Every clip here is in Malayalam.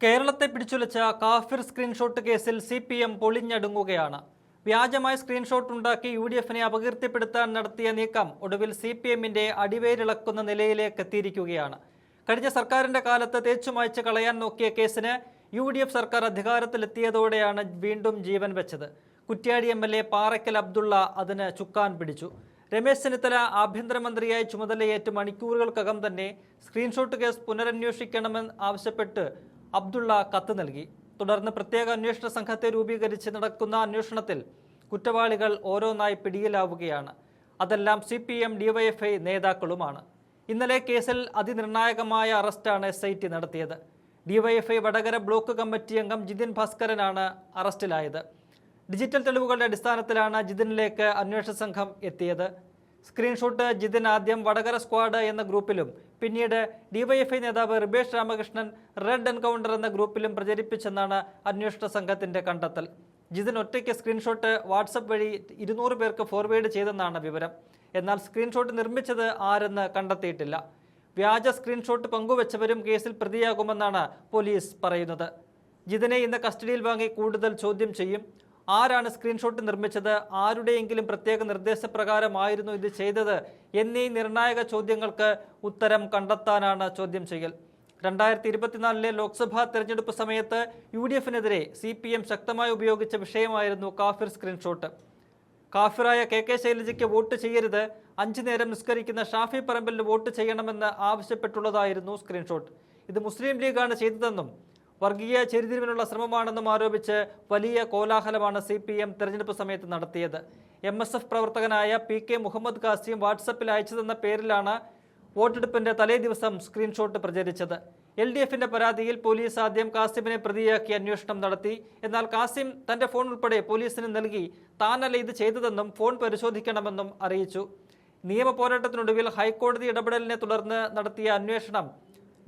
കേരളത്തെ പിടിച്ചുലച്ച കാഫിർ സ്ക്രീൻഷോട്ട് കേസിൽ CPM പൊളിഞ്ഞടുങ്ങുകയാണ്. വ്യാജമായ സ്ക്രീൻഷോട്ട് ഉണ്ടാക്കി UDFനെ അപകീർത്തിപ്പെടുത്താൻ നടത്തിയ നീക്കം ഒടുവിൽ CPMന്റെ അടിവേരിളക്കുന്ന നിലയിലേക്ക് എത്തിയിരിക്കുകയാണ്. കഴിഞ്ഞ സർക്കാരിന്റെ കാലത്ത് തേച്ചുമായ്ച്ച് കളയാൻ നോക്കിയ കേസിന് UDF സർക്കാർ അധികാരത്തിലെത്തിയതോടെയാണ് വീണ്ടും ജീവൻ വെച്ചത്. കുറ്റ്യാടി MLA പാറയ്ക്കൽ അബ്ദുള്ള അതിന് ചുക്കാൻ പിടിച്ചു. രമേശ് ചെന്നിത്തല ആഭ്യന്തരമന്ത്രിയായി ചുമതലയേറ്റ് മണിക്കൂറുകൾക്കകം തന്നെ സ്ക്രീൻഷോട്ട് കേസ് പുനരന്വേഷിക്കണമെന്ന് ആവശ്യപ്പെട്ട് അബ്ദുള്ള കത്ത് നൽകി. തുടർന്ന് പ്രത്യേക അന്വേഷണ സംഘത്തെ രൂപീകരിച്ച് നടക്കുന്ന അന്വേഷണത്തിൽ കുറ്റവാളികൾ ഓരോന്നായി പിടിയിലാവുകയാണ്. അതെല്ലാം CPM DYFI നേതാക്കളുമാണ്. ഇന്നലെ കേസിൽ അതിനിർണായകമായ അറസ്റ്റാണ് SIT നടത്തിയത്. DYFI വടകര ബ്ലോക്ക് കമ്മിറ്റി അംഗം ജിതിൻ ഭാസ്കരനാണ് അറസ്റ്റിലായത്. ഡിജിറ്റൽ തെളിവുകളുടെ അടിസ്ഥാനത്തിലാണ് ജിതിനിലേക്ക് അന്വേഷണ സംഘം എത്തിയത്. സ്ക്രീൻഷോട്ട് ജിതിൻ ആദ്യം വടകര സ്ക്വാഡ് എന്ന ഗ്രൂപ്പിലും പിന്നീട് DYFI നേതാവ് റിബേഷ് രാമകൃഷ്ണൻ റെഡ് എൻകൗണ്ടർ എന്ന ഗ്രൂപ്പിലും പ്രചരിപ്പിച്ചെന്നാണ് അന്വേഷണ സംഘത്തിന്റെ കണ്ടെത്തൽ. ജിതിൻ ഒറ്റയ്ക്ക് സ്ക്രീൻഷോട്ട് വാട്സപ്പ് വഴി 200 പേർക്ക് ഫോർവേഡ് ചെയ്തെന്നാണ് വിവരം. എന്നാൽ സ്ക്രീൻഷോട്ട് നിർമ്മിച്ചത് ആരെന്ന് കണ്ടെത്തിയിട്ടില്ല. വ്യാജ സ്ക്രീൻഷോട്ട് പങ്കുവച്ചവരും കേസിൽ പ്രതിയാകുമെന്നാണ് പോലീസ് പറയുന്നത്. ജിതിനെ ഇന്ന് കസ്റ്റഡിയിൽ വാങ്ങി കൂടുതൽ ചോദ്യം ചെയ്യും. ആരാണ് സ്ക്രീൻഷോട്ട് നിർമ്മിച്ചത്, ആരുടെയെങ്കിലും പ്രത്യേക നിർദ്ദേശപ്രകാരമായിരുന്നു ഇത് ചെയ്തത് എന്നീ നിർണായക ചോദ്യങ്ങൾക്ക് ഉത്തരം കണ്ടെത്താനാണ് ചോദ്യം ചെയ്യൽ. 2024 ലോക്സഭാ തെരഞ്ഞെടുപ്പ് സമയത്ത് UDFനെതിരെ CPM ശക്തമായി ഉപയോഗിച്ച വിഷയമായിരുന്നു കാഫിർ സ്ക്രീൻഷോട്ട്. കാഫിറായ KK ശൈലജയ്ക്ക് വോട്ട് ചെയ്യരുത്, 5 നേരം നിസ്കരിക്കുന്ന ഷാഫി പറമ്പലിന് വോട്ട് ചെയ്യണമെന്ന് ആവശ്യപ്പെട്ടുള്ളതായിരുന്നു സ്ക്രീൻഷോട്ട്. ഇത് മുസ്ലിം ലീഗാണ് ചെയ്തതെന്നും വർഗീയ ചെരിതിരിവിനുള്ള ശ്രമമാണെന്നും ആരോപിച്ച് വലിയ കോലാഹലമാണ് CPM തെരഞ്ഞെടുപ്പ് സമയത്ത് നടത്തിയത്. MSF പ്രവർത്തകനായ PK മുഹമ്മദ് കാസിം വാട്സപ്പിൽ അയച്ചതെന്ന പേരിലാണ് വോട്ടെടുപ്പിന്റെ തലേ ദിവസം സ്ക്രീൻഷോട്ട് പ്രചരിച്ചത്. LDFന്റെ പരാതിയിൽ പോലീസ് ആദ്യം കാസിമിനെ പ്രതിയാക്കി അന്വേഷണം നടത്തി. എന്നാൽ കാസിം തന്റെ ഫോൺ ഉൾപ്പെടെ പോലീസിന് നൽകി താനല്ല ഇത് ചെയ്തതെന്നും ഫോൺ പരിശോധിക്കണമെന്നും അറിയിച്ചു. നിയമ പോരാട്ടത്തിനൊടുവിൽ ഹൈക്കോടതി ഇടപെടലിനെ തുടർന്ന് നടത്തിയ അന്വേഷണം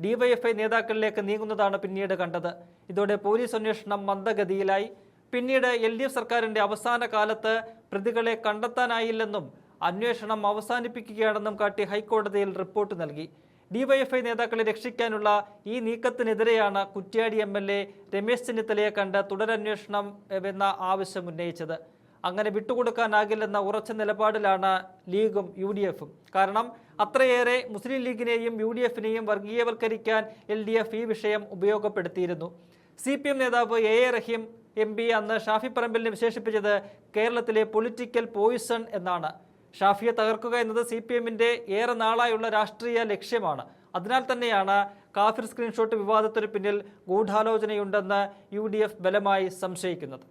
DYFI നേതാക്കളിലേക്ക് നീങ്ങുന്നതാണ് പിന്നീട് കണ്ടത്. ഇതോടെ പോലീസ് അന്വേഷണം മന്ദഗതിയിലായി. പിന്നീട് LDF സർക്കാരിന്റെ അവസാന കാലത്ത് പ്രതികളെ കണ്ടെത്താനായില്ലെന്നും അന്വേഷണം അവസാനിപ്പിക്കുകയാണെന്നും കാട്ടി ഹൈക്കോടതിയിൽ റിപ്പോർട്ട് നൽകി. DYFI നേതാക്കളെ രക്ഷിക്കാനുള്ള ഈ നീക്കത്തിനെതിരെയാണ് കുറ്റ്യാടി MLA രമേശ് ചെന്നിത്തലയെ കണ്ട് തുടരന്വേഷണം എന്ന ആവശ്യം ഉന്നയിച്ചത്. അങ്ങനെ വിട്ടുകൊടുക്കാനാകില്ലെന്ന ഉറച്ച നിലപാടിലാണ് ലീഗും UDFും. കാരണം അത്രയേറെ മുസ്ലിം ലീഗിനെയും UDFനെയും വർഗീയവൽക്കരിക്കാൻ LDF ഈ വിഷയം ഉപയോഗപ്പെടുത്തിയിരുന്നു. CPM നേതാവ് AA റഹീം MP അന്ന് ഷാഫി പറമ്പലിനെ വിശേഷിപ്പിച്ചത് കേരളത്തിലെ പൊളിറ്റിക്കൽ പോയിസൺ എന്നാണ്. ഷാഫിയെ തകർക്കുക എന്നത് CPMന്റെ ഏറെ നാളായുള്ള രാഷ്ട്രീയ ലക്ഷ്യമാണ്. അതിനാൽ തന്നെയാണ് കാഫിർ സ്ക്രീൻഷോട്ട് വിവാദത്തിന് പിന്നിൽ ഗൂഢാലോചനയുണ്ടെന്ന് UDF ബലമായി സംശയിക്കുന്നത്.